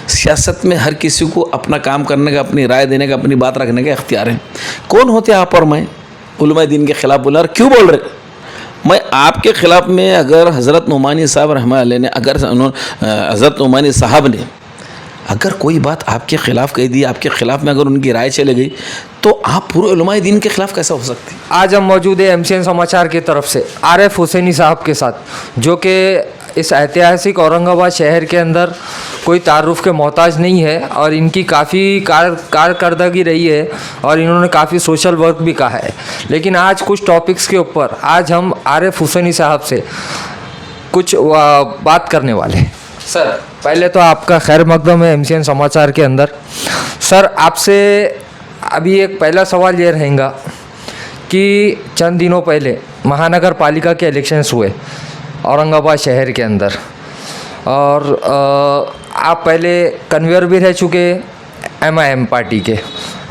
सियासत में हर किसी को अपना काम करने का, अपनी राय देने का, अपनी बात रखने का इख्तियार है। कौन होते आप और मैं उलमा दीन के ख़िलाफ़ बोला? और क्यों बोल रहे? मैं आपके ख़िलाफ़ में अगर हज़रत नुमानी साहब रहमतुल्लाह अलैह ने, अगर हज़रत नुमानी साहब ने अगर कोई बात आपके ख़िलाफ़ कह दी, आपके ख़िलाफ़ में अगर उनकी राय चले गई, तो आप पूरे उलमाए दीन के ख़िलाफ़ कैसे हो सकती? आज हम मौजूद है MCN समाचार की तरफ से आरिफ हुसैनी साहब के साथ, जो कि इस ऐतिहासिक औरंगाबाद शहर के अंदर कोई तारुफ के मोहताज नहीं है और इनकी काफ़ी कारकर्दगी रही है और इन्होंने काफ़ी सोशल वर्क भी कहा है। लेकिन आज कुछ टॉपिक्स के ऊपर आज हम आरिफ हुसैनी साहब से कुछ बात करने वाले हैं। सर, पहले तो आपका खैर मकदम है MCN समाचार के अंदर। सर, आपसे अभी एक पहला सवाल ये रहेगा कि चंद दिनों पहले महानगर पालिका के इलेक्शंस हुए औरंगाबाद शहर के अंदर, और आप पहले कन्वीनर भी रह चुके MIM पार्टी के।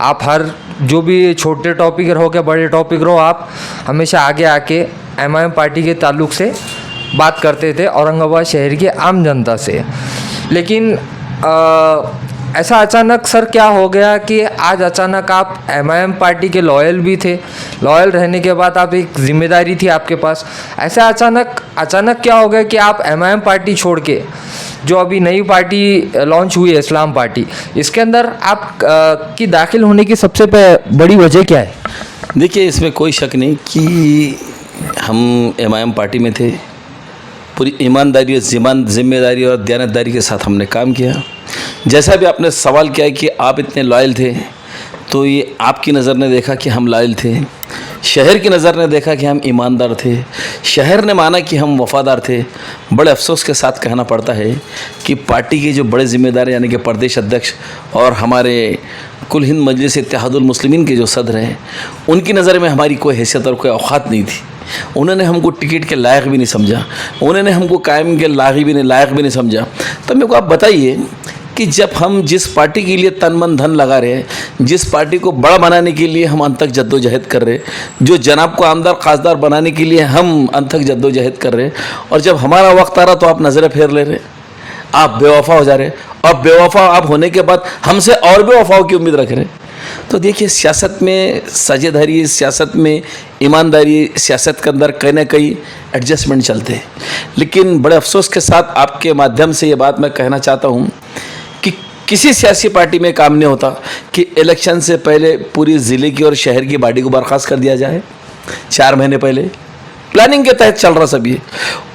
आप हर जो भी छोटे टॉपिक रहो के बड़े टॉपिक रहो, आप हमेशा आगे आके MIM पार्टी के ताल्लुक़ से बात करते थे औरंगाबाद शहर की आम जनता से। लेकिन ऐसा अचानक सर क्या हो गया कि आज अचानक आप MIM पार्टी के लॉयल भी थे, लॉयल रहने के बाद आप एक जिम्मेदारी थी आपके पास, ऐसा अचानक क्या हो गया कि आप MIM पार्टी छोड़ के जो अभी नई पार्टी लॉन्च हुई है इस्लाम पार्टी, इसके अंदर आप की दाखिल होने की सबसे बड़ी वजह क्या है? देखिए, इसमें कोई शक नहीं कि हम MIM पार्टी में थे। पूरी ईमानदारी और जिम्मेदारी और दयानतदारी के साथ हमने काम किया। जैसा भी आपने सवाल किया कि आप इतने लॉयल थे, तो ये आपकी नज़र ने देखा कि हम लॉयल थे, शहर की नज़र ने देखा कि हम ईमानदार थे, शहर ने माना कि हम वफ़ादार थे। बड़े अफसोस के साथ कहना पड़ता है कि पार्टी के जो बड़े ज़िम्मेदार यानी कि प्रदेश अध्यक्ष और हमारे कुल हिंद मजलिस इत्तेहादुल मुस्लिमीन के जो सदर हैं, उनकी नज़र में हमारी कोई हैसियत और कोई औकात नहीं थी। उन्होंने हमको टिकट के लायक भी नहीं समझा, उन्होंने हमको कायम के लायक भी नहीं समझा। तो मेरे को आप बताइए कि जब हम जिस पार्टी के लिए तन मन धन लगा रहे हैं, जिस पार्टी को बड़ा बनाने के लिए हम अंतक जद्दोजहद कर रहे हैं, जो जनाब को आमदार खासदार बनाने के लिए हम अंतक जद्दोजहद कर रहे हैं, और जब हमारा वक्त आ रहा तो आप नज़रें फेर ले रहे, आप बेवफा हो जा रहे, और बेवफा आप होने के बाद हमसे और बेवफाओं की उम्मीद रख रहे। तो देखिए, सियासत में साझेदारी, सियासत में ईमानदारी, सियासत के अंदर कहीं ना कहीं एडजस्टमेंट चलते हैं। लेकिन बड़े अफसोस के साथ आपके माध्यम से ये बात मैं कहना चाहता हूँ कि किसी सियासी पार्टी में काम नहीं होता कि इलेक्शन से पहले पूरी ज़िले की और शहर की बॉडी को बर्खास्त कर दिया जाए। 4 महीने पहले प्लानिंग के तहत चल रहा सब ये।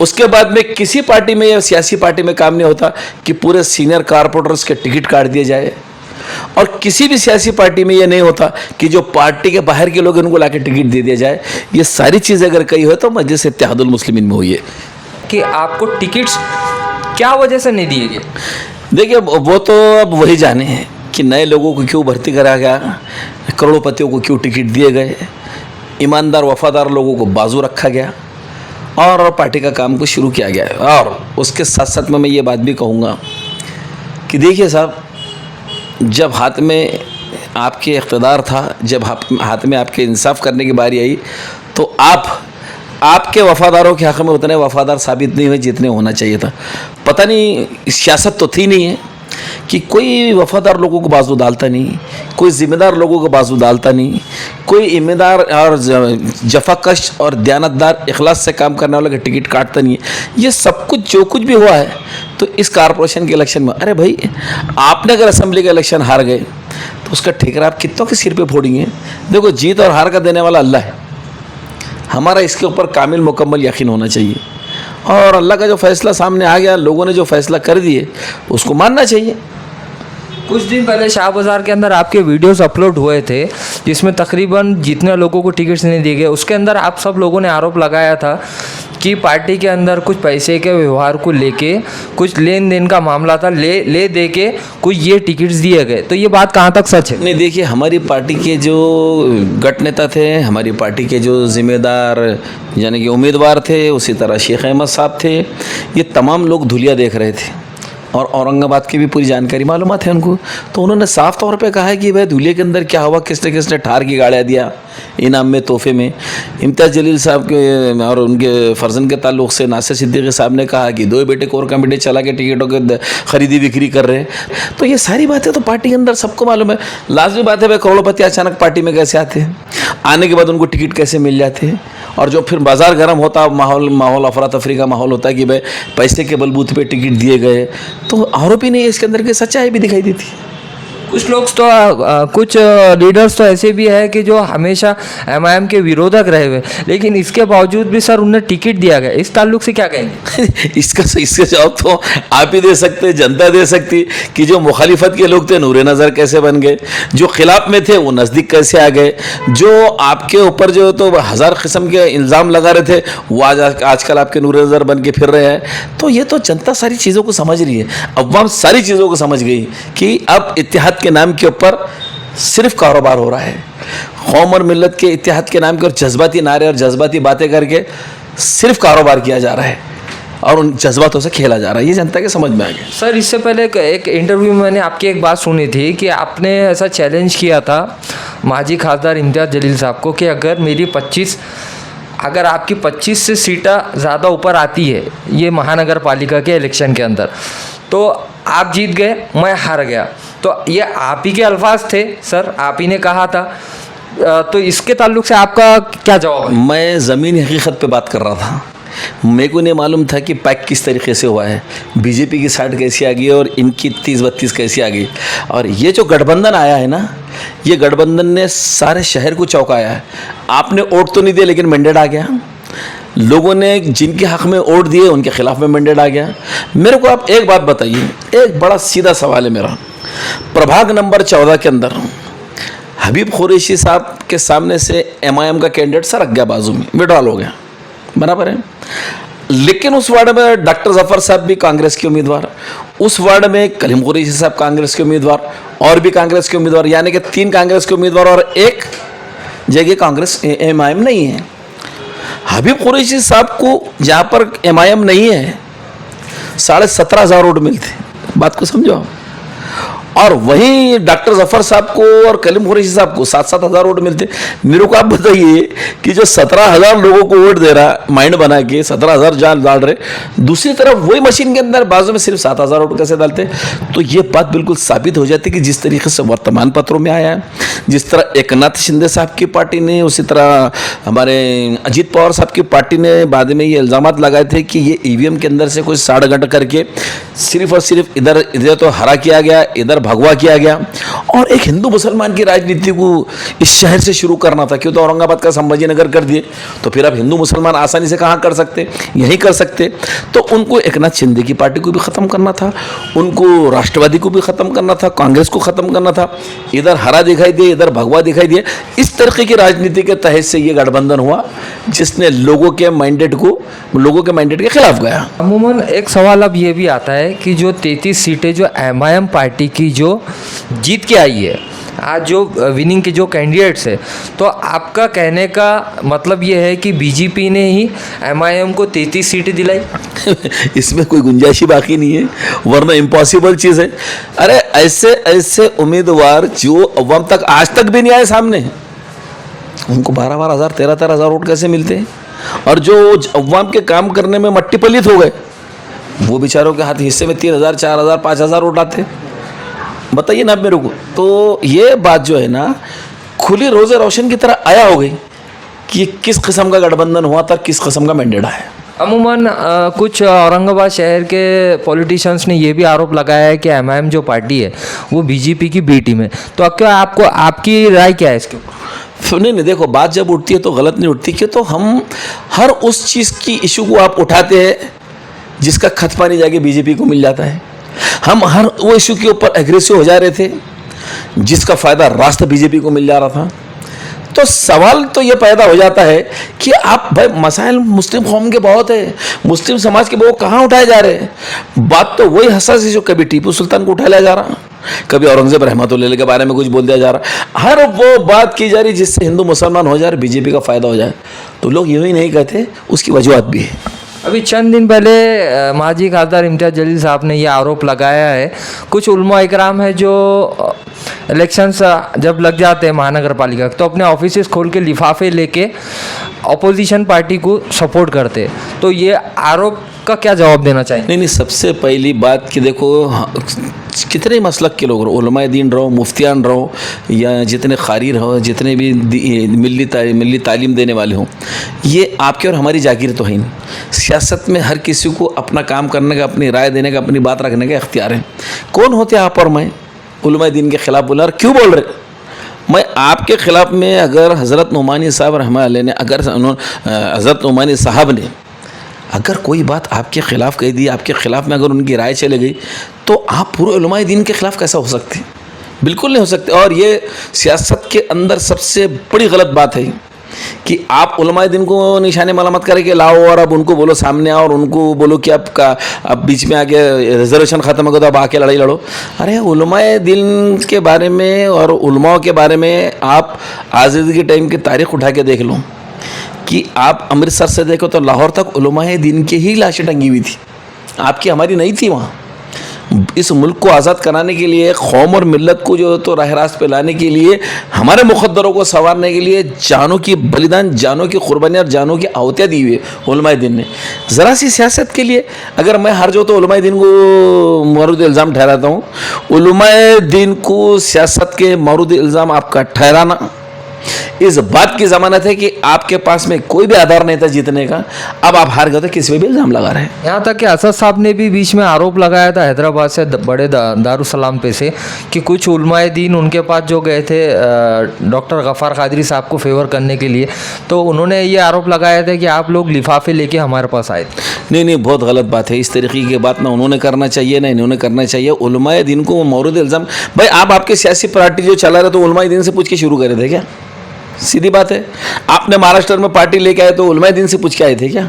उसके बाद में किसी पार्टी में या सियासी पार्टी में काम नहीं होता कि पूरे सीनियर कारपोरेटर्स के टिकट काट दिए जाए, और किसी भी सियासी पार्टी में ये नहीं होता कि जो पार्टी के बाहर के लोग उनको लाके टिकट दे दिया जाए। ये सारी चीज़ें अगर कही हो तो मजलिस इत्तेहादुल मुस्लिमीन में हुई है। कि आपको टिकट्स क्या वजह से नहीं दिए गए? देखिए, वो तो अब वही जाने हैं कि नए लोगों को क्यों भर्ती करा गया, करोड़पतियों को क्यों टिकट दिए गए, ईमानदार वफादार लोगों को बाजू रखा गया और पार्टी का काम को शुरू किया गया है। और उसके साथ साथ में मैं ये बात भी कहूँगा कि देखिए साहब, जब हाथ में आपके इक़्तिदार था, जब हाथ में आपके इंसाफ करने की बारी आई, तो आपके वफ़ादारों के हक़ में उतने वफ़ादार साबित नहीं हुए जितने होना चाहिए था। पता नहीं, सियासत तो थी नहीं है कि कोई वफ़ादार लोगों को बाजू डालता नहीं, कोई ज़िम्मेदार लोगों को बाजू डालता नहीं, कोई ईमानदार और जफाकश और दयानतदार इखलास से काम करने वाले का टिकट काटता नहीं है। ये सब कुछ जो कुछ भी हुआ है तो इस कारपोरेशन के इलेक्शन में, अरे भाई, आपने अगर असेंबली का इलेक्शन हार गए तो उसका ठेकर आप कितनों के सिर पे फोड़ेंगे? देखो, जीत और हार का देने वाला अल्लाह है। हमारा इसके ऊपर कामिल मुकम्मल यकीन होना चाहिए, और अल्लाह का जो फ़ैसला सामने आ गया, लोगों ने जो फ़ैसला कर दिए उसको मानना चाहिए। कुछ दिन पहले शाह बाज़ार के अंदर आपके वीडियोस अपलोड हुए थे जिसमें तकरीबन जितने लोगों को टिकट्स नहीं दिए गए, उसके अंदर आप सब लोगों ने आरोप लगाया था कि पार्टी के अंदर कुछ पैसे के व्यवहार को लेके कुछ लेन देन का मामला था, ले दे के कुछ ये टिकट्स दिए गए। तो ये बात कहाँ तक सच है? नहीं, देखिए, हमारी पार्टी के जो गट नेता थे, हमारी पार्टी के जो ज़िम्मेदार यानी कि उम्मीदवार थे, उसी तरह शेख अहमद साहब थे, ये तमाम लोग धुलिया देख रहे थे। और औरंगाबाद की भी पूरी जानकारी मालूमात है उनको। तो उन्होंने साफ तौर पे कहा है कि भाई धुलिया के अंदर क्या हुआ, किसने किसने ठार की गाड़ियाँ दिया इनाम में, तोहफे में। इम्तियाज़ जलील साहब के और उनके फर्जन के ताल्लुक से नासिर सिद्दीकी साहब ने कहा कि 2 बेटे कोर कमेटी चला के टिकटों के खरीदी बिक्री कर रहे हैं। तो ये सारी बातें तो पार्टी के अंदर सबको मालूम है। लाजमी बात है भाई, करोड़पति अचानक पार्टी में कैसे आते हैं, आने के बाद उनको टिकट कैसे मिल जाते हैं, और जो फिर बाजार गर्म होता, माहौल अफरा तफरी का माहौल होता है कि भाई पैसे के बलबूते पे टिकट दिए गए, तो आरोप ही नहीं है, इसके अंदर की सच्चाई भी दिखाई देती है। कुछ लोग तो कुछ लीडर्स तो ऐसे भी है कि जो हमेशा एमआईएम के विरोधक रहे हुए, लेकिन इसके बावजूद भी सर उन्हें टिकट दिया गया। इस ताल्लुक से क्या कहेंगे? इसका जवाब तो आप ही दे सकते, जनता दे सकती कि जो मुखालिफत के लोग थे नूरे नज़र कैसे बन गए, जो खिलाफ में थे वो नज़दीक कैसे आ गए, जो आपके ऊपर जो तो 1000 किस्म के इल्ज़ाम लगा रहे थे वो आजकल आपके नूरे नज़र बन के फिर रहे हैं। तो ये तो जनता सारी चीज़ों को समझ रही है, अवाम सारी चीज़ों को समझ गई कि अब इत्तेहाद के नाम के ऊपर सिर्फ कारोबार हो रहा है। कौम और मिल्लत के इत्तेहाद के नाम के और जज्बाती नारे और जज्बाती बातें करके सिर्फ कारोबार किया जा रहा है और उन जज्बातों से खेला जा रहा है। ये जनता के समझ में आ गया। सर इससे पहले एक इंटरव्यू में मैंने आपकी एक बात सुनी थी कि आपने ऐसा चैलेंज किया था माजी खासदार इम्तियाज़ जलील साहब को कि अगर आपकी 25 से सीटें ज़्यादा ऊपर आती है ये महानगर पालिका के इलेक्शन के अंदर, तो आप जीत गए, मैं हार गया। तो ये आप ही के अल्फाज थे सर, आप ही ने कहा था। तो इसके ताल्लुक से आपका क्या जवाब है? मैं ज़मीनी हकीकत पे बात कर रहा था। मेरे को नहीं मालूम था कि पैक किस तरीके से हुआ है, बीजेपी की 60 कैसी आ गई और इनकी 30-32 कैसी आ गई। और ये जो गठबंधन आया है ना, ये गठबंधन ने सारे शहर को चौंकाया है। आपने वोट तो नहीं दिया लेकिन मैंडेट आ गया। लोगों ने जिनके हक़ में वोट दिए उनके खिलाफ में मैंडेट आ गया। मेरे को आप एक बात बताइए, एक बड़ा सीधा सवाल है मेरा। प्रभाग नंबर 14 के अंदर हबीब कुरैशी साहब के सामने से एमआईएम का कैंडिडेट सरक गया, बाजू में विड्रॉल हो गया, बराबर है। लेकिन उस वार्ड में डॉक्टर जफर साहब भी कांग्रेस के उम्मीदवार, उस वार्ड में कलीम कुरैशी साहब कांग्रेस के उम्मीदवार और भी कांग्रेस के उम्मीदवार, यानी कि 3 कांग्रेस के उम्मीदवार और एक जगह कांग्रेस एमआईएम नहीं है। हबीब कुरैशी साहब को जहाँ पर एमआईएम नहीं है 17,500 वोट मिलते, बात को समझो। और वहीं डॉक्टर जफर साहब को और कलीम कुरैशी साहब को 7-7 हज़ार वोट मिलते। मेरे को आप बताइए कि जो 17,000 लोगों को वोट दे रहा, माइंड बना के 17,000 जान डाल रहे, दूसरी तरफ वही मशीन के अंदर बाजू में सिर्फ 7,000 वोट कैसे डालते? तो ये बात बिल्कुल साबित हो जाती है कि जिस तरीके से वर्तमान पत्रों में आया है, जिस तरह एकनाथ शिंदे साहब की पार्टी ने, उसी तरह हमारे अजीत पवार साहब की पार्टी ने बाद में ये इल्ज़ाम लगाए थे कि ये ईवीएम के अंदर से कुछ साड़-गंठ करके सिर्फ और सिर्फ इधर तो हरा किया गया, इधर भगवा किया गया। और एक हिंदू मुसलमान की राजनीति को इस शहर से शुरू करना था, क्यों तो औरंगाबाद का संभाजी नगर कर दिए, तो फिर अब हिंदू मुसलमान आसानी से कहाँ कर सकते, यहीं कर सकते। तो उनको एकनाथ शिंदे की पार्टी को भी ख़त्म करना था, उनको राष्ट्रवादी को भी ख़त्म करना था, कांग्रेस को ख़त्म करना था। इधर हरा दिखाई दिए, इधर भगवा दिखाई दिए। इस तरीके की राजनीति के तहत से ये गठबंधन हुआ जिसने लोगों के मैंडेट के खिलाफ गया। अमूमन एक सवाल अब ये भी आता है कि जो 33 सीटें जो एमआईएम पार्टी की जो जीत के आई है, आज जो विनिंग के जो कैंडिडेट्स है, तो आपका कहने का मतलब ये है कि बीजेपी ने ही एमआईएम को 33 सीटें दिलाई? इसमें कोई गुंजाइश ही बाकी नहीं है, वरना इम्पॉसिबल चीज़ है। अरे ऐसे उम्मीदवार जो अवाम तक आज तक भी नहीं आए सामने, उनको 12-12 हज़ार 13-13 हज़ार वोट कैसे मिलते हैं? और जो अवाम के काम करने में मट्टी पलित हो गए, वो बेचारों के हाथ हिस्से में 3,000 4,000 5,000 वोट आते, बताइए ना मेरे को। तो ये बात जो है ना खुली रोज़े रोशन की तरह आया हो गई कि किस किस्म का गठबंधन हुआ था, किस किस्म का मैंडेट आया। अमूमन कुछ औरंगाबाद शहर के पॉलिटिशियंस ने ये भी आरोप लगाया है कि एमआईएम जो पार्टी है वो बीजेपी की बी टीम है। तो क्या आपकी राय क्या है इसके ऊपर? नहीं, देखो, बात जब उठती है तो गलत नहीं उठती, कि तो हम हर उस चीज़ की इशू को आप उठाते हैं जिसका खत पानी जाके बीजेपी को मिल जाता है। हम हर वो इशू के ऊपर एग्रेसिव हो जा रहे थे जिसका फ़ायदा राष्ट्र बीजेपी को मिल जा रहा था। तो सवाल तो ये पैदा हो जाता है कि आप भाई मसाइल मुस्लिम कौम के बहुत है, मुस्लिम समाज के वो कहाँ उठाए जा रहे हैं? बात तो वही हसास जो कभी टीपू सुल्तान को उठाया लिया जा रहा, कभी औरंगजेब रहमतुल्लाह के बारे में कुछ बोल दिया जा रहा, हर वो बात की जा रही जिससे हिंदू मुसलमान हो जा रहे, बीजेपी का फ़ायदा हो जाए। तो लोग यूँ ही नहीं कहते, उसकी वजूहत भी है। अभी चंद दिन पहले माजी खासदार इम्तियाज़ जलील साहब ने ये आरोप लगाया है, कुछ उलमा इकराम है जो इलेक्शंस जब लग जाते हैं महानगर पालिका तो अपने ऑफिसेस खोल के लिफाफे लेके अपोजिशन पार्टी को सपोर्ट करते, तो ये आरोप का क्या जवाब देना चाहिए? नहीं, सबसे पहली बात कि देखो, कितने मसलक के लोग रहो, उलमाए दीन रहो, मुफ्तियान रहो, या जितने क़ारी रहो, जितने भी मिली तालीम देने वाले हों, ये आपके और हमारी जागीर तो है नहीं। सियासत में हर किसी को अपना काम करने का, अपनी राय देने का, अपनी बात रखने का इख्तियार है। कौन होते आप और मैं उलमाए दीन के ख़िलाफ़ बोला? और क्यों बोल रहे? मैं आपके ख़िलाफ़ में अगर हज़रत नुमानी साहब रहमतुल्लाह ने, अगर हज़रत नुमानी साहब ने अगर कोई बात आपके ख़िलाफ़ कह दी, आपके ख़िलाफ़ में अगर उनकी राय चले गई, तो आप पूरे उलमाए दीन के ख़िलाफ़ कैसा हो सकते? बिल्कुल नहीं हो सकते। और ये सियासत के अंदर सबसे बड़ी गलत बात है कि आप उलमाए दीन को निशाने मलामत करें कि लाओ और अब उनको बोलो सामने आओ और उनको बोलो कि अब बीच में आके रिजर्वेशन ख़त्म हो गया तो अब आके लड़ाई लड़ो। अरे उलमाए दीन के बारे में और उलमाओं के बारे में आप आज़ादी के टाइम की तारीख़ उठा के देख लो कि आप अमृतसर से देखो तो लाहौर तक उलमाए दीन की ही लाशें टंगी हुई थी, आपकी हमारी नहीं थी। वहाँ इस मुल्क को आज़ाद कराने के लिए, कौम और मिल्लत को जो तो राह रास्त पे लाने के लिए, हमारे मुक़द्दरों को संवारने के लिए जानों की बलिदान, जानों की कुर्बानियाँ और जानों की आहुतियाँ दी हुई है उलमाए दीन ने। ज़रा सी सियासत के लिए अगर मैं हार जाऊँ तो उलमाए दीन को मौरूद इल्ज़ाम ठहराता हूँ। उलमाए दीन को सियासत के मौरूद इल्ज़ाम आपका ठहराना इस बात की ज़मानत है कि आपके पास में कोई भी आधार नहीं था जीतने का, अब आप हार गए तो किसी पे भी इल्ज़ाम लगा रहे हैं। यहाँ तक कि असद साहब ने भी बीच में आरोप लगाया था हैदराबाद से बड़े दारुसलाम पे से कि कुछ उलमाए दीन उनके पास जो गए थे डॉक्टर गफ़ार कादरी साहब को फेवर करने के लिए, तो उन्होंने ये आरोप लगाया था कि आप लोग लिफाफे लेके हमारे पास आए थे। नहीं, बहुत गलत बात है। इस तरीके की बात ना उन्होंने करना चाहिए ना इन्होंने करना चाहिए। उलमाए दीन को मौरूद इल्ज़ाम, भाई आप आपकी सियासी पार्टी जो चला रहे तो उलमाए दीन से पूछ के शुरू करे थे क्या? सीधी बात है। आपने महाराष्ट्र में पार्टी लेके आए तो उलमाए दीन से पूछ के आए थे क्या?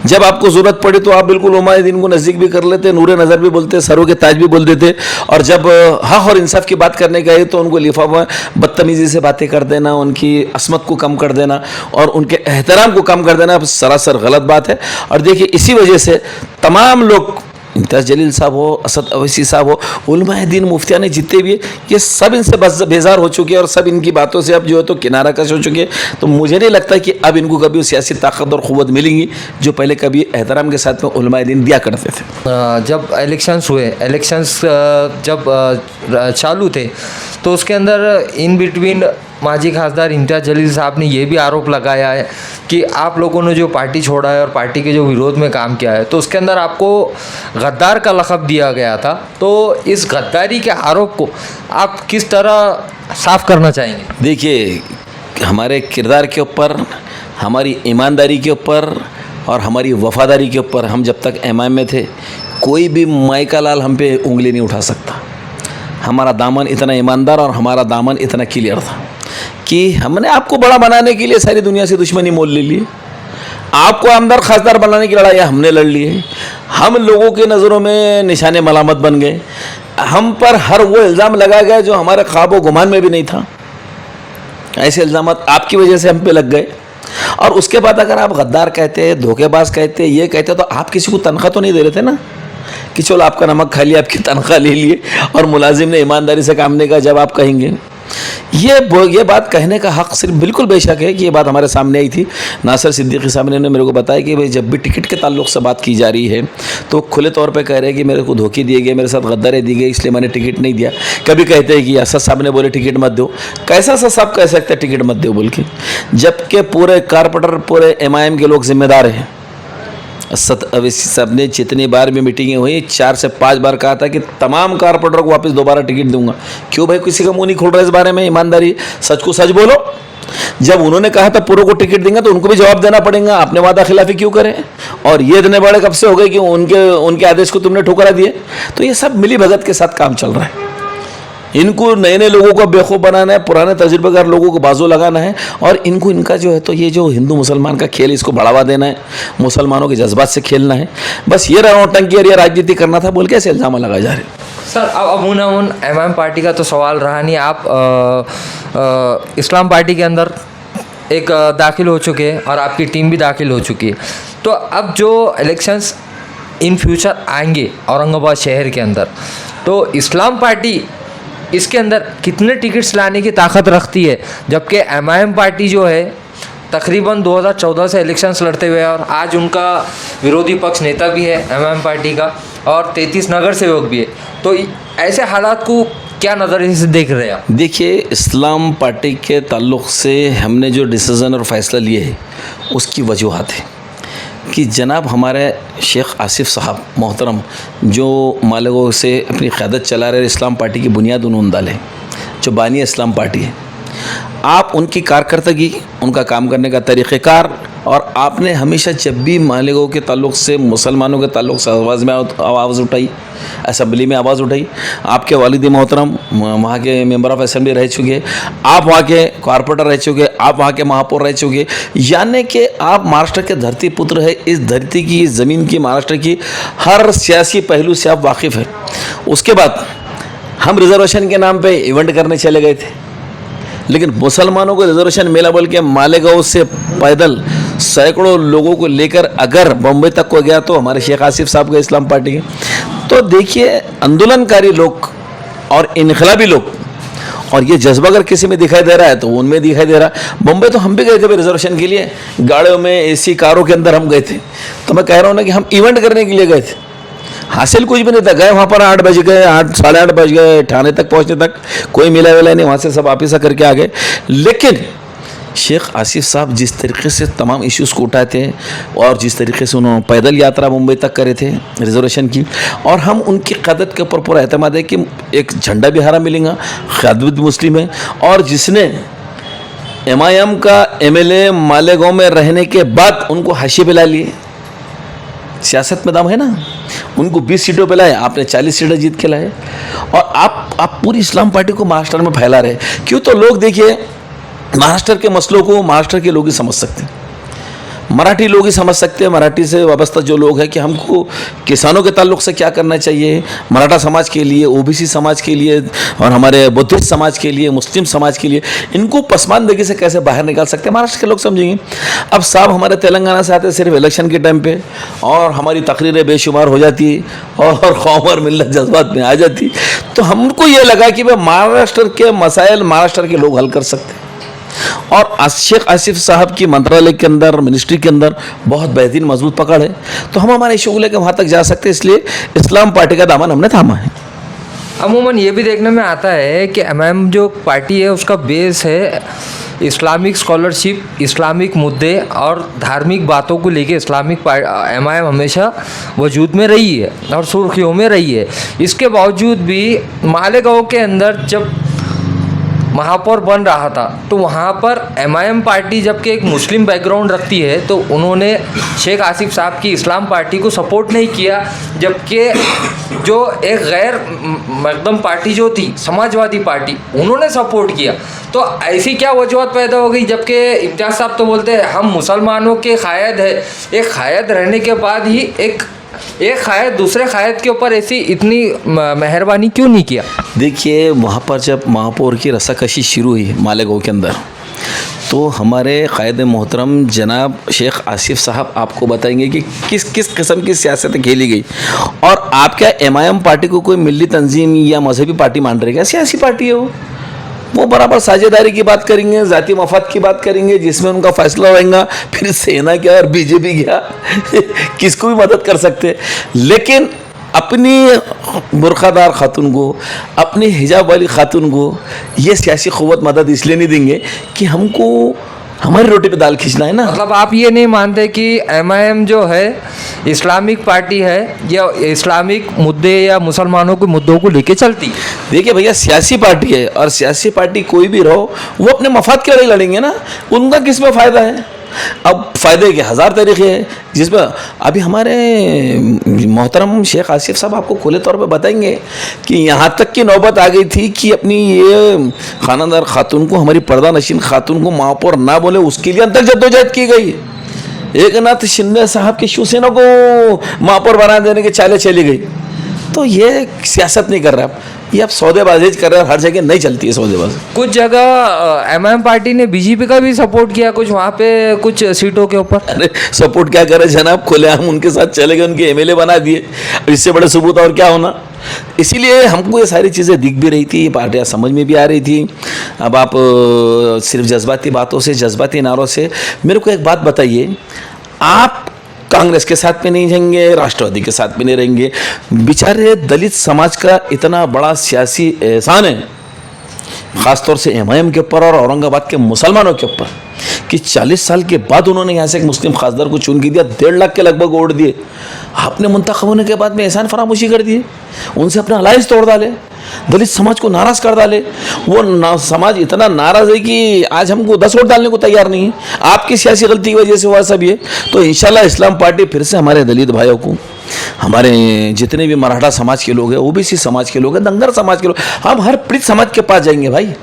जब आपको ज़रूरत पड़ी तो आप बिल्कुल उलमाए दीन को नज़दीक भी कर लेते, नूरे नज़र भी बोलते, सरों के ताज भी बोल देते, और जब हक़ और इंसाफ की बात करने गए तो उनको लिफाफा बदतमीज़ी से बातें कर देना, उनकी असमत को कम कर देना और उनके एहतराम को कम कर देना सरासर गलत बात है। और देखिए इसी वजह से तमाम लोग, इम्तियाज़ जलील साहब हो, असद अवैसी साहब हो, उलमाए दीन मुफ्तियान जितने भी, ये सब इनसे बस बेजार हो चुके हैं और सब इनकी बातों से अब जो है तो किनारा कश हो चुके हैं। तो मुझे नहीं लगता कि अब इनको कभी सियासी ताकत और क़ुव्वत मिलेंगी जो पहले कभी एहतराम के साथ में उलमाए दीन दिया करते थे। जब इलेक्शंस हुए, जब चालू थे तो उसके अंदर इन बिटवीन माजी खासदार इम्तियाज़ जलील साहब ने ये भी आरोप लगाया है कि आप लोगों ने जो पार्टी छोड़ा है और पार्टी के जो विरोध में काम किया है तो उसके अंदर आपको गद्दार का लक़ब दिया गया था। तो इस गद्दारी के आरोप को आप किस तरह साफ़ करना चाहेंगे? देखिए, हमारे किरदार के ऊपर, हमारी ईमानदारी के ऊपर और हमारी वफ़ादारी के ऊपर, हम जब तक एमआईएम में थे कोई भी माइका लाल हम पे उंगली नहीं उठा सकता। हमारा दामन इतना ईमानदार और हमारा दामन इतना क्लियर था कि हमने आपको बड़ा बनाने के लिए सारी दुनिया से दुश्मनी मोल ले ली, आपको आमदार खासदार बनाने की लड़ाई हमने लड़ ली है। हम लोगों के नज़रों में निशाने मलामत बन गए, हम पर हर वो इल्ज़ाम लगाया गया जो हमारे ख्वाब व गुमान में भी नहीं था। ऐसे इल्ज़ाम आपकी वजह से हम पे लग गए। और उसके बाद अगर आप गद्दार कहते, धोखेबाज कहते, ये कहते तो आप किसी को तनख्वाह तो नहीं दे रहे थे ना कि चलो आपका नमक खा लिया, आपकी तनख्वाह ले लिए और मुलाजिम ने ईमानदारी से काम नहीं किया। जब आप कहेंगे ये बात कहने का हक़ सिर्फ बिल्कुल बेशक है कि ये बात हमारे सामने आई थी। नासिर सिद्दीकी साहब ने मेरे को बताया कि भाई जब भी टिकट के ताल्लुक़ से बात की जा रही है तो खुले तौर पे कह रहे हैं कि मेरे को धोखे दिए गए, मेरे साथ गद्दारी दी गई, इसलिए मैंने टिकट नहीं दिया। कभी कहते हैं कि असद साहब ने बोले टिकट मत दो। कैसा असद साहब कह सकते हैं टिकट मत दो बोल के, जबकि पूरे कारपोरेटर, पूरे एमआईएम के लोग जिम्मेदार हैं। असद अवैसी साहब ने जितनी बार भी मीटिंगें हुई 4 से 5 बार कहा था कि तमाम कारपोरेटर को वापस दोबारा टिकट दूंगा। क्यों भाई किसी का मुंह नहीं खोल रहा इस बारे में? ईमानदारी, सच को सच बोलो। जब उन्होंने कहा था पूरों को टिकट देंगे तो उनको भी जवाब देना पड़ेगा, आपने वादा खिलाफी क्यों करें? और ये इतने बड़े कब से हो गए कि उनके आदेश को तुमने ठुकरा दिए? तो ये सब मिली भगत के साथ काम चल रहा है। इनको नए नए लोगों को बेवकूफ़ बनाना है, पुराने तजुर्बेकार लोगों को बाजू लगाना है और इनको इनका जो है तो ये जो हिंदू मुसलमान का खेल इसको बढ़ावा देना है, मुसलमानों के जज्बात से खेलना है। बस ये नौटंकी और ये राजनीति करना था बोल के ऐसे इल्ज़ाम लगाए जा रहे हैं। सर, अब अमूमन एमआईएम पार्टी का तो सवाल रहा नहीं, आप इस्लाम पार्टी के अंदर एक दाखिल हो चुके हैं और आपकी टीम भी दाखिल हो चुकी है। तो अब जो इलेक्शंस इन फ्यूचर आएंगे औरंगाबाद शहर के अंदर, तो इस्लाम पार्टी इसके अंदर कितने टिकट्स लाने की ताकत रखती है, जबकि एमआईएम पार्टी जो है तकरीबन 2014 से इलेक्शंस लड़ते हुए और आज उनका विरोधी पक्ष नेता भी है एमआईएम पार्टी का और 33 नगर सेवक भी है। तो ऐसे हालात को क्या नज़रिए से देख रहे हैं आप? देखिए, इस्लाम पार्टी के ताल्लुक़ से हमने जो डिसीज़न और फ़ैसला लिए है उसकी वजूहत है कि जनाब हमारे शेख आसिफ साहब मोहतरम जो मालेगांव से अपनी क़यादत चला रहे, इस्लाम पार्टी की बुनियाद उन्होंने डाले, जो बानी इस्लाम पार्टी है। आप उनकी कारकर्दगी, उनका काम करने का तरीक़ेकार, और आपने हमेशा जब भी मालेगांव के ताल्लुक़ से, मुसलमानों के ताल्लुक़ से आवाज़ उठाई, असम्बली में आवाज़ उठाई। आपके वालिद मोहतरम वहाँ के मेंबर ऑफ असेंबली रह चुके, आप वहाँ के कॉरपोरेटर रह चुके, आप वहाँ के महापौर रह चुके, यानी कि आप महाराष्ट्र के धरती पुत्र है। इस धरती की, इस ज़मीन की, महाराष्ट्र की हर सियासी पहलू से आप वाकिफ़ हैं। उसके बाद हम रिजर्वेशन के नाम पे इवेंट करने चले गए थे, लेकिन मुसलमानों को रिजर्वेशन मिला बोल के मालेगांव से पैदल सैकड़ों लोगों को लेकर अगर बम्बई तक को गया तो हमारे शेख आसिफ साहब के इस्लाम पार्टी के। तो देखिए, आंदोलनकारी लोग और इनकलाबी लोग, और ये जज्बा अगर किसी में दिखाई दे रहा है तो उनमें दिखाई दे रहा है। बम्बई तो हम भी गए थे रिजर्वेशन के लिए, गाड़ियों में, एसी कारों के अंदर हम गए थे। तो मैं कह रहा हूँ ना कि हम इवेंट करने के लिए गए थे, हासिल कुछ भी नहीं था। गए वहाँ पर 8 बज गए, 8 साढ़े 8 बज गए, थाने तक पहुँचने तक कोई मिला विला नहीं, वहाँ से सब वापिस करके आ गए। लेकिन शेख आसिफ साहब जिस तरीके से तमाम इश्यूज़ को उठाए थे और जिस तरीके से उन्होंने पैदल यात्रा मुंबई तक करे थे रिजर्वेशन की, और हम उनकी क़यादत के ऊपर पूरा एतमाद है कि एक झंडा भी हरा मिलेगा, क़यादत मुस्लिम है, और जिसने एमआईएम का एमएलए मालेगांव में रहने के बाद उनको हाशिए पे ला लिए। सियासत में दम है ना, उनको 20 सीटों पे लाए, आपने 40 सीटें जीत के लाए, और आप पूरी इस्लाम पार्टी को महाराष्ट्र में फैला रहे। क्यों? तो लोग देखिए, महाराष्ट्र के मसलों को महाराष्ट्र के लोग ही समझ सकते हैं, मराठी लोग ही समझ सकते हैं। मराठी से वाबस्ता जो लोग हैं कि हमको किसानों के ताल्लुक़ से क्या करना चाहिए, मराठा समाज के लिए, ओबीसी समाज के लिए, और हमारे बुद्धिस्ट समाज के लिए, मुस्लिम समाज के लिए, इनको पसमानदगी से कैसे बाहर निकाल सकते हैं, महाराष्ट्र के लोग समझेंगे। अब साहब हमारे तेलंगाना से आते सिर्फ इलेक्शन के टाइम पे, और हमारी तकरीरें बेशुमार हो जाती और कौम और मिल्लत जज्बात में आ जाती। तो हमको ये लगा कि भाई महाराष्ट्र के मसाइल महाराष्ट्र के लोग हल कर सकते हैं, और शेख आसिफ साहब की मंत्रालय के अंदर, मिनिस्ट्री के अंदर बहुत बेहतरीन मजबूत पकड़ है, तो हम हमारे इशू को लेकर वहाँ तक जा सकते हैं। इसलिए इस्लाम पार्टी का दामन हमने थामा है। अमूमन ये भी देखने में आता है कि एमआईएम जो पार्टी है उसका बेस है इस्लामिक स्कॉलरशिप, इस्लामिक मुद्दे और धार्मिक बातों को लेके इस्लामिक एमआईएम हमेशा वजूद में रही है और सुर्खियों में रही है। इसके बावजूद भी मालेगांव के अंदर जब महापौर बन रहा था तो वहाँ पर एमआईएम पार्टी जबकि एक मुस्लिम बैकग्राउंड रखती है तो उन्होंने शेख आसिफ साहब की इस्लाम पार्टी को सपोर्ट नहीं किया, जबकि जो एक गैर मकदम पार्टी जो थी समाजवादी पार्टी उन्होंने सपोर्ट किया। तो ऐसी क्या वजूहत पैदा हो गई, जबकि इम्तियाज़ साहब तो बोलते हैं हम मुसलमानों के क़ायद है, एक क़ायद रहने के बाद ही एक क़ायद दूसरे क़ायद के ऊपर ऐसी इतनी मेहरबानी क्यों नहीं किया? देखिए, वहाँ पर जब महापौर की रस्साकशी शुरू हुई मालेगांव के अंदर, तो हमारे क़ायद मोहतरम जनाब शेख आसिफ साहब आपको बताएंगे कि किस किस किस्म की सियासत खेली गई। और आप क्या एमआईएम पार्टी को कोई मिली तंजीम या मजहबी पार्टी मान रहे? क्या सियासी पार्टी है वो बराबर साझेदारी की बात करेंगे, ज़ाती मफाद की बात करेंगे, जिसमें उनका फैसला होगा। फिर सेना क्या और बीजेपी क्या किसको भी मदद कर सकते, लेकिन अपनी बुरखादार खातून को, अपनी हिजाब वाली खातून को ये सियासी क़ुव्वत मदद इसलिए नहीं देंगे कि हमको हमारी रोटी पे दाल खींचना है ना। मतलब आप ये नहीं मानते कि एमआईएम जो है इस्लामिक पार्टी है या इस्लामिक मुद्दे या मुसलमानों के मुद्दों को लेके चलती है? देखिए भैया, सियासी पार्टी है और सियासी पार्टी कोई भी रहो वो अपने मफाद के लिए लड़ेंगे ना, उनका किस में फ़ायदा है। अब फ़ायदे के हज़ार तरीक़े हैं, जिसमें अभी हमारे मोहतरम शेख आसिफ साहब आपको खुले तौर पे बताएंगे कि यहाँ तक की नौबत आ गई थी कि अपनी ये खानादार खातून को, हमारी पर्दा नशीन खातून को महापौर ना बोले उसके लिए अंतर जद्दोजहद की गई। एकनाथ शिंदे साहब की शिवसेना को महापौर बना देने की चालें चली गई। तो ये सियासत नहीं कर रहे आप, ये आप सौदेबाजी कर रहे हैं, हर जगह नहीं चलती है सौदेबाजी। कुछ जगह एमआईएम पार्टी ने बीजेपी का भी सपोर्ट किया कुछ वहाँ पे कुछ सीटों के ऊपर। अरे सपोर्ट क्या करे जनाब, खुलेआम उनके साथ चले गए, उनके एमएलए बना दिए, इससे बड़े सबूत और क्या होना। इसीलिए हमको ये सारी चीज़ें दिख भी रही थी, पार्टियाँ समझ में भी आ रही थी। अब आप सिर्फ जज्बाती बातों से, जज्बाती नारों से, मेरे को एक बात बताइए, आप कांग्रेस के साथ में नहीं रहेंगे, राष्ट्रवादी के साथ में नहीं रहेंगे, बेचारे दलित समाज का इतना बड़ा सियासी एहसान है, ख़ासतौर से एमआईएम के ऊपर और औरंगाबाद के मुसलमानों के ऊपर, कि 40 साल के बाद उन्होंने यहाँ से एक मुस्लिम खासदार को चुन के दिया, 1.5 लाख के लगभग वोट दिए। आपने मुंतखब होने के बाद में एहसान फरामोशी कर दिए, उनसे अपना अलायंस तोड़ डाले, दलित समाज को नाराज़ कर डाले। वो समाज इतना नाराज़ है कि आज हमको 10 वोट डालने को तैयार नहीं है। आपकी सियासी गलती की वजह से हुआ सब ये। तो इंशाल्लाह इस्लाम पार्टी फिर से हमारे दलित भाइयों को, हमारे जितने भी मराठा समाज के लोग हैं, ओबीसी समाज के लोग हैं, दंगर समाज के लोग, हम हर पीड़ित समाज के पास जाएंगे भाई।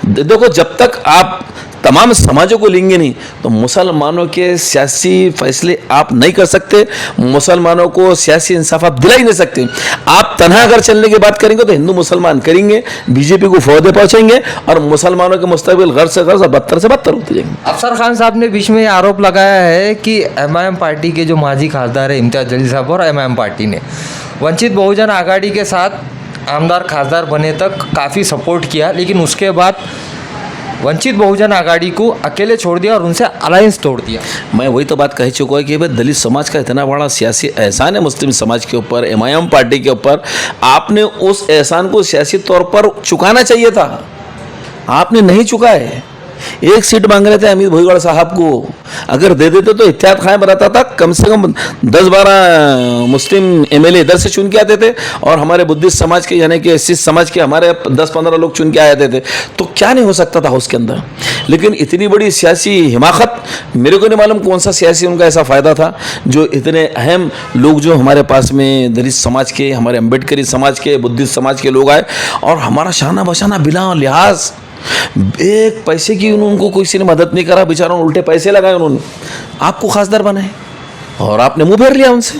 देखो, जब तक आप तमाम समाजों को लेंगे नहीं तो मुसलमानों के सियासी फैसले आप नहीं कर सकते, मुसलमानों को सियासी इंसाफ आप दिला ही नहीं सकते। आप तन्हा अगर चलने की बात करेंगे तो हिंदू मुसलमान करेंगे, बीजेपी को फायदे पहुंचेंगे और मुसलमानों के मुस्तकबिल घर से बदतर से बदतर होते जाएंगे। अफसर खान साहब ने बीच में ये आरोप लगाया है कि एमआईएम पार्टी के जो माजी खासदार है इम्तियाज जलील साहब और एमआईएम पार्टी ने वंचित बहुजन आघाड़ी के साथ आमदार खासदार बने तक काफ़ी सपोर्ट किया, लेकिन उसके बाद वंचित बहुजन आघाड़ी को अकेले छोड़ दिया और उनसे अलायंस तोड़ दिया। मैं वही तो बात कह चुका है कि भाई दलित समाज का इतना बड़ा सियासी एहसान है मुस्लिम समाज के ऊपर, एमआईएम पार्टी के ऊपर, आपने उस एहसान को सियासी तौर पर चुकाना चाहिए था, आपने नहीं चुका है। 1 सीट मांग रहे थे अमित भुजबल साहब को, अगर दे देते तो इत्तेहाद कायम रहता था, कम से कम 10-12 मुस्लिम एमएलए इधर से चुन के आते थे और हमारे बुद्धिस्ट समाज के यानी कि एससी समाज के हमारे 10-15 लोग चुन के आ जाते थे, तो क्या नहीं हो सकता था उसके अंदर। लेकिन इतनी बड़ी सियासी हिमाकत, मेरे को नहीं मालूम कौन सा सियासी उनका ऐसा फ़ायदा था जो इतने अहम लोग जो हमारे पास में दलित समाज के, हमारे अम्बेडकरी समाज के, बुद्धिस्ट समाज के लोग आए और हमारा शाना बशाना बिला लिहाज, एक पैसे की उनको किसी ने मदद नहीं करा, बेचारों उल्टे पैसे लगाए, उन्होंने आपको खासदार बनाए और आपने मुंह फेर लिया उनसे।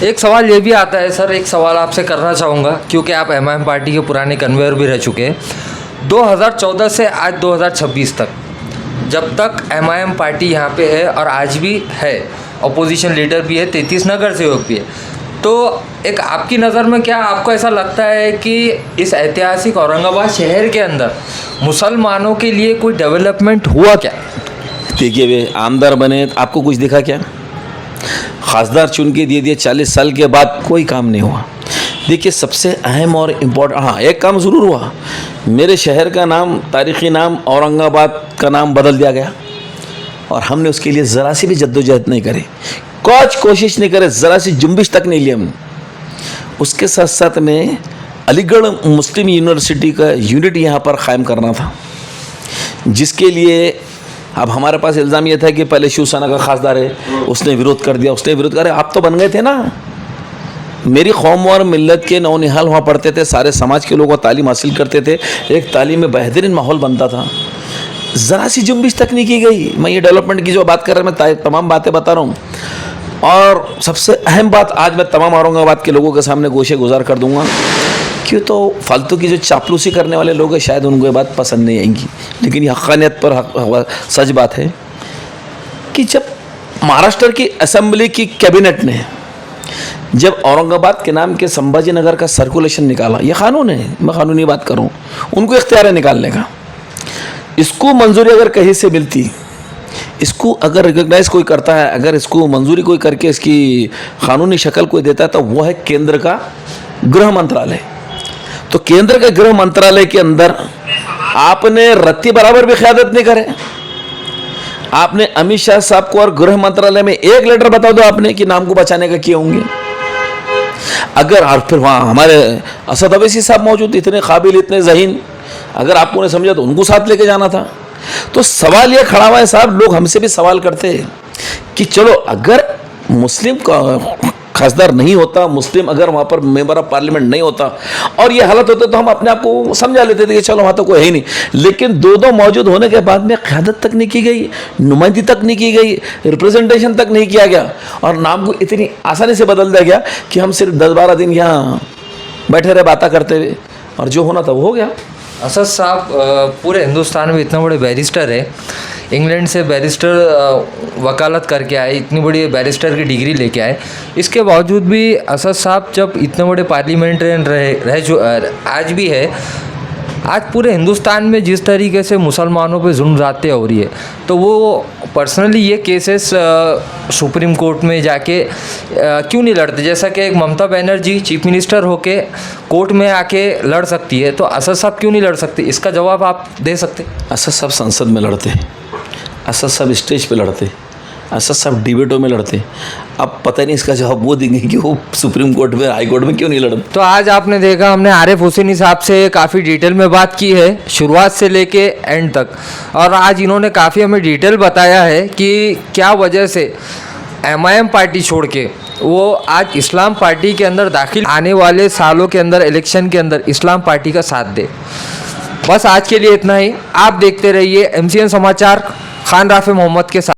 एक सवाल ये भी आता है सर, एक सवाल आपसे करना चाहूँगा क्योंकि आप एमआईएम पार्टी के पुराने कन्वेयर भी रह चुके हैं। 2014 से आज 2026 तक, जब तक एमआईएम पार्टी यहाँ पे है और आज भी है, अपोजिशन लीडर भी है, 33 नगर सेवक भी है, तो एक आपकी नज़र में क्या आपको ऐसा लगता है कि इस ऐतिहासिक औरंगाबाद शहर के अंदर मुसलमानों के लिए कोई डेवलपमेंट हुआ क्या? देखिए, वे आमदार बने तो आपको कुछ दिखा क्या? खासदार चुन के दे दिए, 40 साल के बाद कोई काम नहीं हुआ। देखिए, सबसे अहम और इम्पोर्टेंट, हाँ एक काम ज़रूर हुआ, मेरे शहर का नाम, तारीख़ी नाम औरंगाबाद का नाम बदल दिया गया और हमने उसके लिए ज़रा सी भी जद्दोजहद नहीं करी, कुछ कोशिश नहीं करे, ज़रा सी जुम्बिश तक नहीं ली हमने। उसके साथ साथ में अलीगढ़ मुस्लिम यूनिवर्सिटी का यूनिट यहाँ पर क़ायम करना था, जिसके लिए अब हमारे पास इल्ज़ाम ये था कि पहले शिवसेना का खासदार है, उसने विरोध कर दिया, उसने विरोध करे, आप तो बन गए थे ना। मेरी कौम और मिल्लत के नौनिहाल वहाँ पढ़ते थे, सारे समाज के लोग तालीम हासिल करते थे, एक तालीम में बेहतरीन माहौल बनता था, ज़रा सी जुम्बिश तक नहीं की गई। मैं ये डेवलपमेंट की जो बात कर रहा हूँ, मैं तमाम बातें बता रहा हूँ। और सबसे अहम बात आज मैं तमाम औरंगाबाद के लोगों के सामने गोशे गुजार कर दूंगा, क्यों तो फालतू की जो चापलूसी करने वाले लोग हैं शायद उनको ये बात पसंद नहीं आएंगी, लेकिन ये हक़ानियत पर सच बात है कि जब महाराष्ट्र की असेंबली की कैबिनेट ने जब औरंगाबाद के नाम के संभाजी नगर का सर्कुलेशन निकाला, ये कानून है, मैं कानूनी बात करूँ, उनको इख्तियार है निकालने का, इसको मंजूरी अगर कहीं से मिलती, इसको अगर रिकॉग्नाइज कोई करता है, अगर इसको मंजूरी कोई करके इसकी कानूनी शक्ल कोई देता है, तो वो है केंद्र का गृह मंत्रालय। तो केंद्र के गृह मंत्रालय के अंदर आपने रत्ती बराबर भी क़यादत नहीं करे, आपने अमित शाह साहब को और गृह मंत्रालय में एक लेटर बता दो आपने कि नाम को बचाने का किए होंगे। अगर और फिर वहाँ हमारे असद अवैसी साहब मौजूद, इतने काबिल, इतने ज़हीन, अगर आपको ने समझा तो उनको साथ लेके जाना था। तो सवाल ये खड़ा हुआ है साहब, लोग हमसे भी सवाल करते हैं कि चलो अगर मुस्लिम का खासदार नहीं होता, मुस्लिम अगर वहाँ पर मेंबर ऑफ पार्लियामेंट नहीं होता और ये हालत होता तो हम अपने आप को समझा लेते थे कि चलो वहाँ तो कोई है ही नहीं। लेकिन दो मौजूद होने के बाद में क़यादत तक नहीं की गई, नुमाइंदगी तक नहीं की गई, रिप्रेजेंटेशन तक नहीं किया गया और नाम को इतनी आसानी से बदल दिया गया कि हम सिर्फ 10-12 दिन यहाँ बैठे रहे बातें करते हुए, और जो होना था वो हो गया। असद साहब पूरे हिंदुस्तान में इतने बड़े बैरिस्टर है, इंग्लैंड से बैरिस्टर वकालत करके आए, इतनी बड़ी बैरिस्टर की डिग्री लेके आए, इसके बावजूद भी असद साहब जब इतने बड़े पार्लियामेंटेरियन रहे जो आज भी है, आज पूरे हिंदुस्तान में जिस तरीके से मुसलमानों पे जुल्म ज़्यादतियाँ हो रही है, तो वो पर्सनली ये केसेस सुप्रीम कोर्ट में जाके क्यों नहीं लड़ते? जैसा कि एक ममता बनर्जी चीफ मिनिस्टर होके कोर्ट में आके लड़ सकती है, तो असद साहब क्यों नहीं लड़ सकते? इसका जवाब आप दे सकते? असद साहब संसद में लड़ते, असद साहब स्टेज पे लड़ते, असद साहब डिबेटों में लड़ते। अब पता नहीं इसका जवाब वो देंगे कि वो सुप्रीम कोर्ट में, हाई कोर्ट में क्यों नहीं लड़ते। तो आज आपने देखा हमने आरिफ हुसैनी साहब से काफ़ी डिटेल में बात की है, शुरुआत से लेके एंड तक, और आज इन्होंने काफ़ी हमें डिटेल बताया है कि क्या वजह से MIM पार्टी छोड़ के वो आज इस्लाम पार्टी के अंदर दाखिल, आने वाले सालों के अंदर इलेक्शन के अंदर इस्लाम पार्टी का साथ दे। बस आज के लिए इतना ही। आप देखते रहिए MCN समाचार, खान राफे मोहम्मद के साथ।